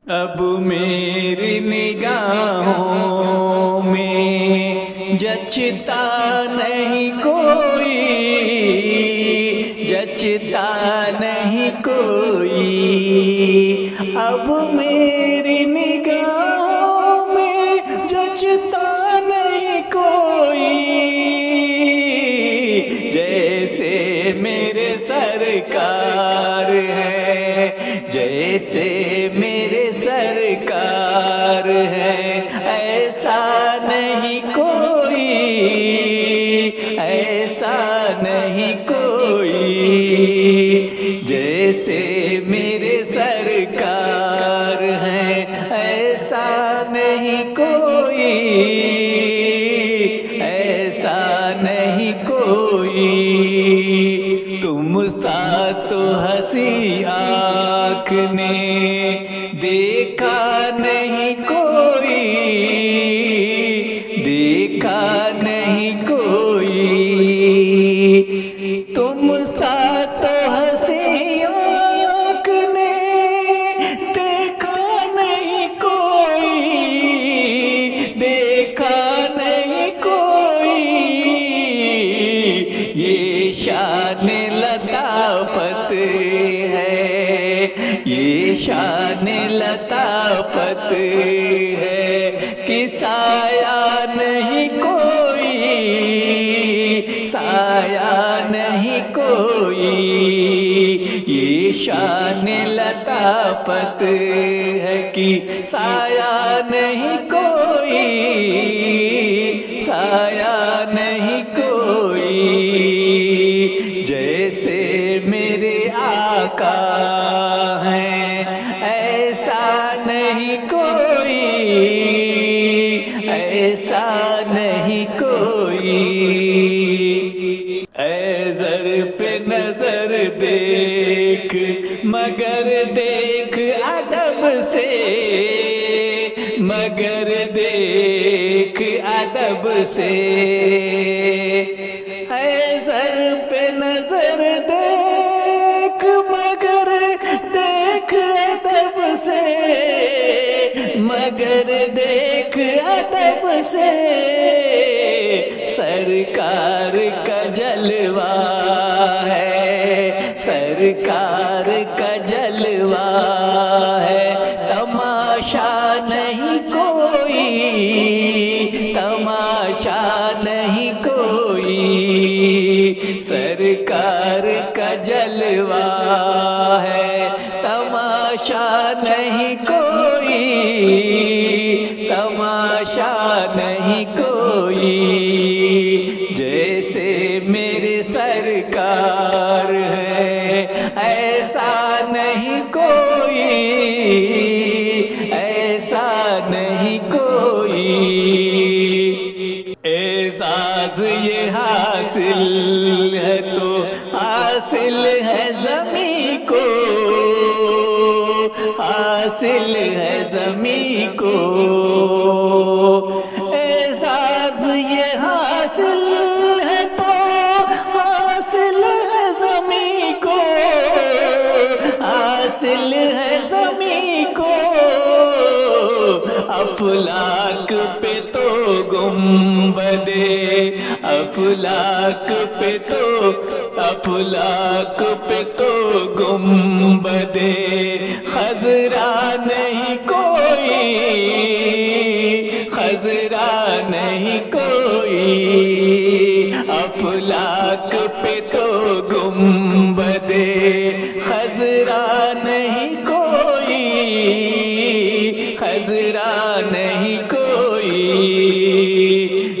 اب میری نگاہوں میں جچتا نہیں کوئی، جچتا نہیں کوئی، اب میری نگاہوں میں جچتا نہیں کوئی، جیسے میرے سرکار ہے، جیسے میرے سرکار ہے، ایسا نہیں کوئی، ایسا نہیں کوئی، جیسے میرے سرکار ہیں، ایسا نہیں کوئی، ایسا نہیں کوئی، تم سا تو ہنسی آنکھ نے دیکھا نہیں کوئی، دیکھا نہیں کوئی، تم سا تو ہنسی آنکھ نے دیکھا نہیں کوئی، دیکھا نہیں کوئی، یہ شان لطافت ہے، یہ شان لطافت ہے کہ سایہ نہیں کوئی، سایہ نہیں کوئی، یہ شان لطافت ہے کہ سایہ نہیں کوئی، سایہ نہیں کوئی، جیسے میرے آقا ہیں ایسا نہیں کوئی، ایسا نہیں کوئی، اے زر پہ نظر دیکھ مگر دیکھ ادب سے، مگر دیکھ ادب سے، اے زر پہ نظر دیکھ مگر دیکھ ادب سے، مگر دیکھ ادب سے، سرکار کا جلوہ ہے، سرکار کا جلوہ ہے، تماشا نہیں کوئی، تماشا نہیں کوئی، سرکار کا جلوہ ہے، تماشا نہیں کوئی، تماشا نہیں کوئی، جیسے میرے سرکار ہے ایسا نہیں کوئی، ایسا نہیں کوئی، اعزاز یہ حاصل ہے تو حاصل ہے زمیں کو، حاصل ہے زمیں کو، اعزاز یہ حاصل ہے تو حاصل ہے زمیں کو، حاصل ہے زمیں کو، افلاک پہ تو گنبدے، افلاک پہ تو، افلاک پہ تو گنبدے خضرا نہیں کوئی، خضرا نہیں کوئی، افلاک پہ تو گنبدے خضرا نہیں کوئی، خضرا نہیں کوئی،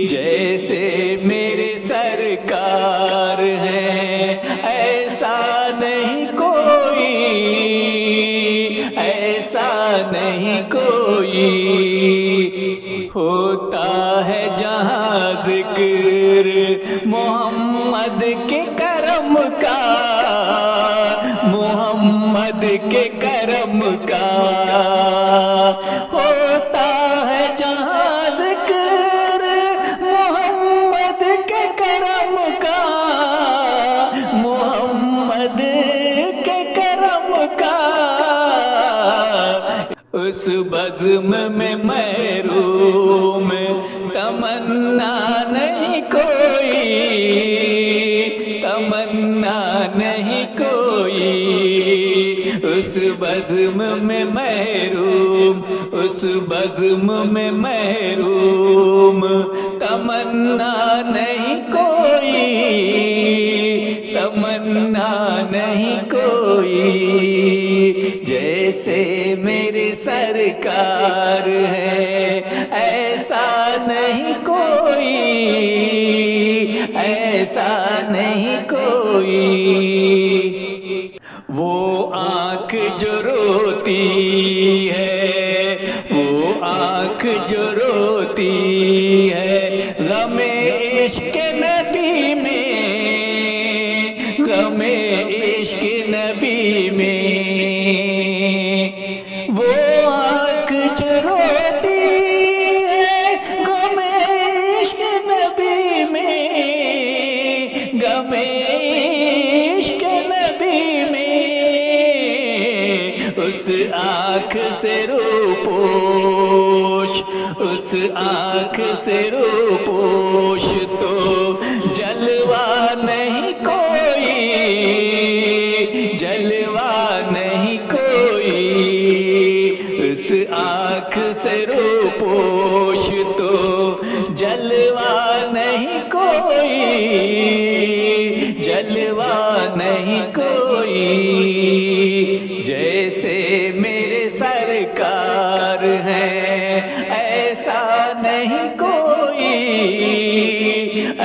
جیسے میرے سرکار ہیں ایسا نہیں کوئی، ایسا نہیں کوئی، ہوتا ہے جہاں ذکر محمد کے کرم کا، محمد کے کرم کا، ہوتا ہے جہاں ذکر محمد کے کرم کا، محمد کے کرم کا، اس بزم میں محروم تمنا نہیں کوئی، تمنا نہیں کوئی، اس بزم میں محروم، اس بزم میں محروم تمنا نہیں کوئی، تمنا نہیں کوئی، جیسے میرے سرکار ہے ایسا نہیں کوئی، ایسا نہیں کوئی۔ وہ آنکھ جو روتی ہے، وہ آنکھ جو روتی ہے غم عشق نبی میں، غم عشق نبی میں، وہ آنکھ جو روتی ہے غم عشق نبی میں، غم عشق نبی میں، اس آنکھ سے روپوش، اس آنکھ سے روپوش تو جلوہ نہیں کوئی، جلوہ نہیں کوئی، اس آنکھ سے روپوش تو جلوہ نہیں کوئی، جلوہ نہیں کوئی، جیسے میرے سرکار ہیں ایسا نہیں کوئی،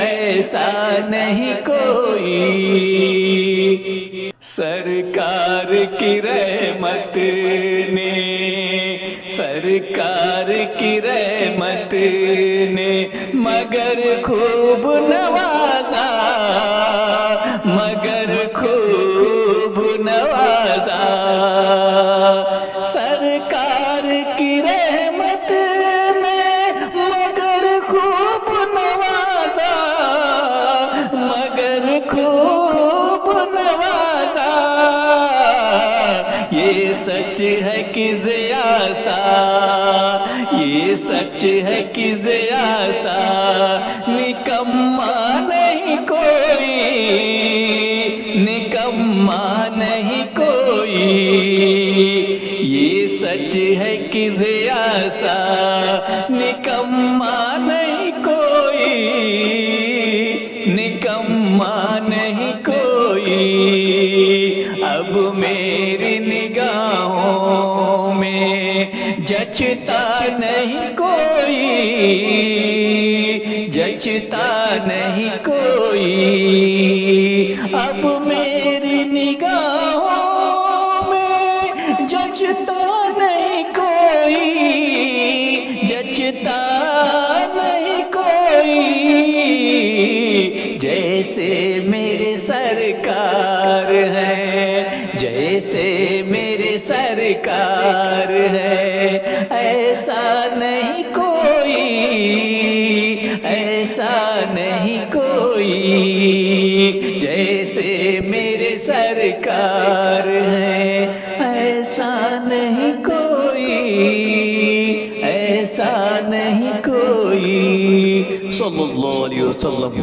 ایسا نہیں کوئی، سرکار کی رحمت نے، سرکار کی رحمت نے مگر خوب نوازا، مگر خوب نوازا، سرکار کی رحمت نے مگر خوب نوازا، مگر خوب نوازا، یہ سچ ہے کہ ضیاسا، یہ سچ ہے کہ ضیاسا نکما نہیں کوئی، نکما نہیں کوئی، یہ سچ ہے کہ ضیاسا نکما نہیں کوئی، نکما نہیں کوئی، اب میری نگاہوں میں جچتا نہیں کوئی، جچتا نہیں کوئی، اب میری نگاہوں میں جچتا نہیں کوئی، جچتا نہیں کوئی، جیسے میرے سرکار ہیں، جیسے میرے سرکار ہے ایسا نہیں کوئی، ایسا نہیں کوئی، جیسے میرے سرکار ہے ایسا نہیں کوئی، ایسا نہیں کوئی، صلی اللہ علیہ وسلم۔